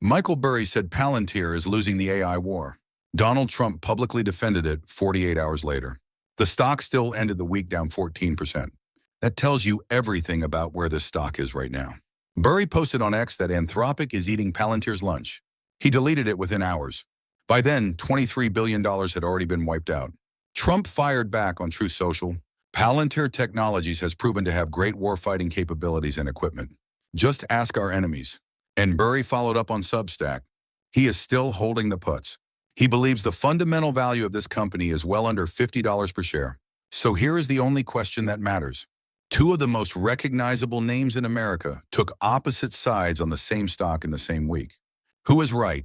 Michael Burry said Palantir is losing the AI war. Donald Trump publicly defended it 48 hours later. The stock still ended the week down 14%. That tells you everything about where this stock is right now. Burry posted on X that Anthropic is eating Palantir's lunch. He deleted it within hours. By then, $23 billion had already been wiped out. Trump fired back on Truth Social. Palantir Technologies has proven to have great warfighting capabilities and equipment. Just ask our enemies. And Burry followed up on Substack. He is still holding the puts. He believes the fundamental value of this company is well under $50 per share. So here is the only question that matters. Two of the most recognizable names in America took opposite sides on the same stock in the same week. Who is right?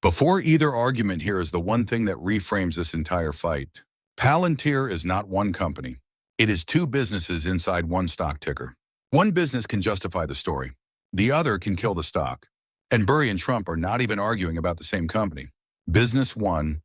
Before either argument, here is the one thing that reframes this entire fight. Palantir is not one company. It is two businesses inside one stock ticker. One business can justify the story. The other can kill the stock. And Burry and Trump are not even arguing about the same company. Business one,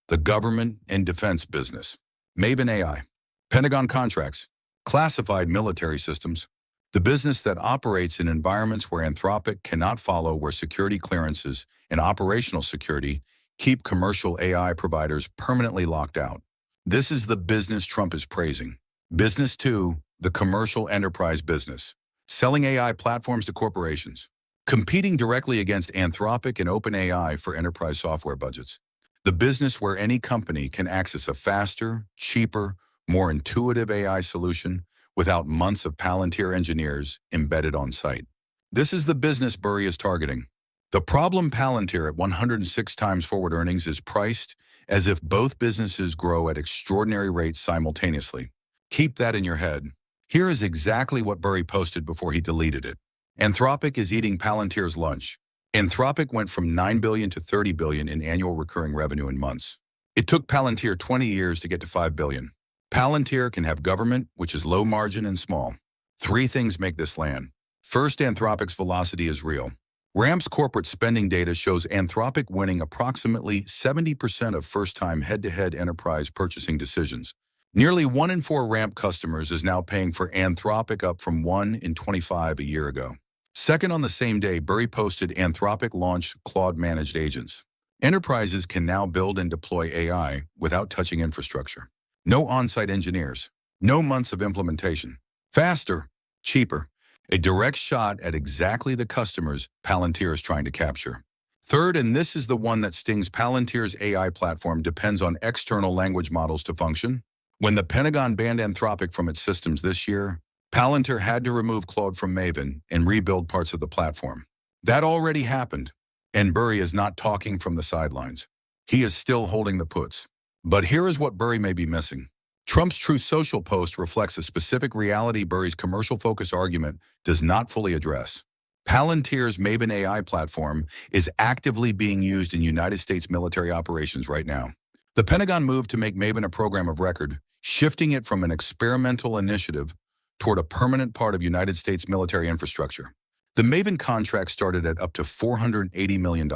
the government and defense business. Maven AI, Pentagon contracts, classified military systems, the business that operates in environments where Anthropic cannot follow, where security clearances and operational security keep commercial AI providers permanently locked out. This is the business Trump is praising. Business two, the commercial enterprise business, selling AI platforms to corporations, competing directly against Anthropic and OpenAI for enterprise software budgets. The business where any company can access a faster, cheaper, more intuitive AI solution without months of Palantir engineers embedded on site. This is the business Burry is targeting. The problem: Palantir at 106 times forward earnings is priced as if both businesses grow at extraordinary rates simultaneously. Keep that in your head. Here is exactly what Burry posted before he deleted it. Anthropic is eating Palantir's lunch. Anthropic went from $9 billion to $30 billion in annual recurring revenue in months. It took Palantir 20 years to get to $5 billion. Palantir can have government, which is low margin and small. Three things make this land. First, Anthropic's velocity is real. Ramp's corporate spending data shows Anthropic winning approximately 70% of first-time head-to-head enterprise purchasing decisions. Nearly 1 in 4 Ramp customers is now paying for Anthropic, up from 1 in 25 a year ago. Second, on the same day, Burry posted Anthropic launched Claude managed agents. Enterprises can now build and deploy AI without touching infrastructure. No on-site engineers, no months of implementation. Faster, cheaper, a direct shot at exactly the customers Palantir is trying to capture. Third, and this is the one that stings, Palantir's AI platform depends on external language models to function. When the Pentagon banned Anthropic from its systems this year, Palantir had to remove Claude from Maven and rebuild parts of the platform. That already happened, and Burry is not talking from the sidelines. He is still holding the puts. But here is what Burry may be missing. Trump's Truth Social post reflects a specific reality Burry's commercial focus argument does not fully address. Palantir's Maven AI platform is actively being used in United States military operations right now. The Pentagon moved to make Maven a program of record, shifting it from an experimental initiative toward a permanent part of United States military infrastructure. The Maven contract started at up to $480 million,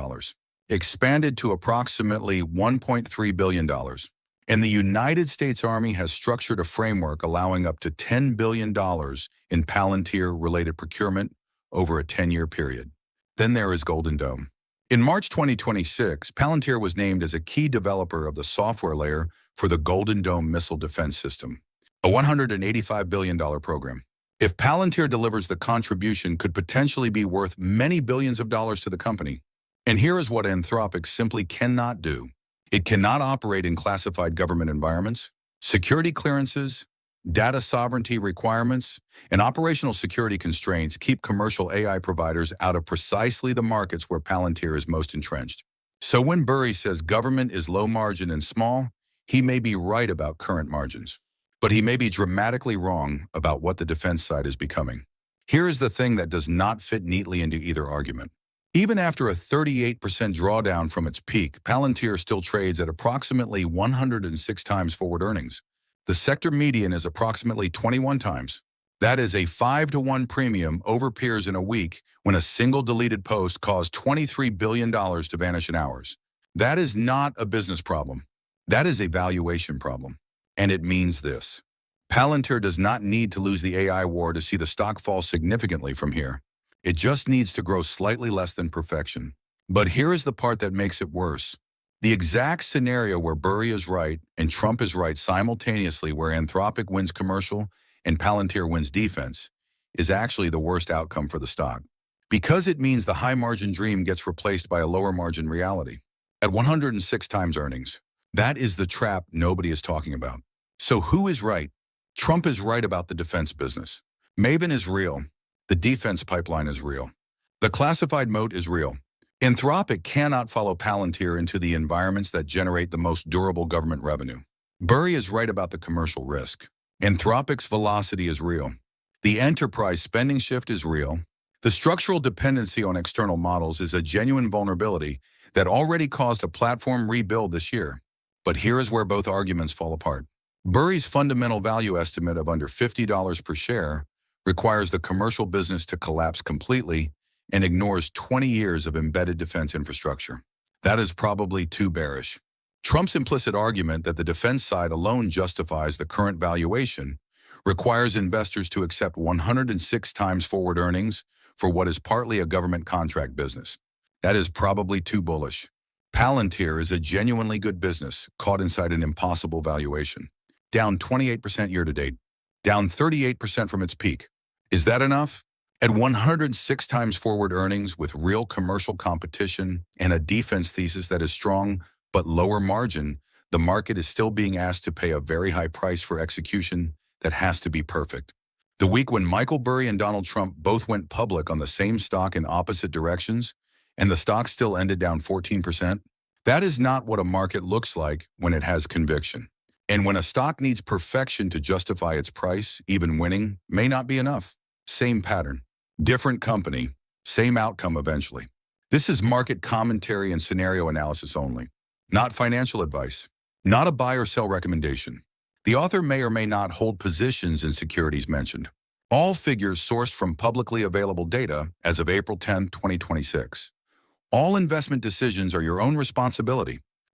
expanded to approximately $1.3 billion. And the United States Army has structured a framework allowing up to $10 billion in Palantir-related procurement over a 10-year period. Then there is Golden Dome. In March 2026, Palantir was named as a key developer of the software layer for the Golden Dome missile defense system, a $185 billion program. If Palantir delivers, the contribution could potentially be worth many billions of dollars to the company. And here is what Anthropic simply cannot do. It cannot operate in classified government environments. Security clearances, data sovereignty requirements, and operational security constraints keep commercial AI providers out of precisely the markets where Palantir is most entrenched. So when Burry says government is low margin and small, he may be right about current margins, but he may be dramatically wrong about what the defense side is becoming. Here is the thing that does not fit neatly into either argument. Even after a 38% drawdown from its peak, Palantir still trades at approximately 106 times forward earnings. The sector median is approximately 21 times. That is a 5-to-1 premium over peers in a week when a single deleted post caused $23 billion to vanish in hours. That is not a business problem. That is a valuation problem. And it means this: Palantir does not need to lose the AI war to see the stock fall significantly from here. It just needs to grow slightly less than perfection. But here is the part that makes it worse. The exact scenario where Burry is right and Trump is right simultaneously, where Anthropic wins commercial and Palantir wins defense, is actually the worst outcome for the stock. Because it means the high-margin dream gets replaced by a lower-margin reality. At 106 times earnings, that is the trap nobody is talking about. So who is right? Trump is right about the defense business. Maven is real. The defense pipeline is real. The classified moat is real. Anthropic cannot follow Palantir into the environments that generate the most durable government revenue. Burry is right about the commercial risk. Anthropic's velocity is real. The enterprise spending shift is real. The structural dependency on external models is a genuine vulnerability that already caused a platform rebuild this year. But here is where both arguments fall apart. Burry's fundamental value estimate of under $50 per share requires the commercial business to collapse completely and ignores 20 years of embedded defense infrastructure. That is probably too bearish. Trump's implicit argument that the defense side alone justifies the current valuation requires investors to accept 106 times forward earnings for what is partly a government contract business. That is probably too bullish. Palantir is a genuinely good business caught inside an impossible valuation. Down 28% year-to-date, down 38% from its peak. Is that enough? At 106 times forward earnings with real commercial competition and a defense thesis that is strong but lower margin, the market is still being asked to pay a very high price for execution that has to be perfect. The week when Michael Burry and Donald Trump both went public on the same stock in opposite directions, and the stock still ended down 14%, that is not what a market looks like when it has conviction. And when a stock needs perfection to justify its price, even winning may not be enough. Same pattern. Different company, same outcome eventually. This is market commentary and scenario analysis only, not financial advice, not a buy or sell recommendation. The author may or may not hold positions in securities mentioned. All figures sourced from publicly available data as of April 10, 2026. All investment decisions are your own responsibility.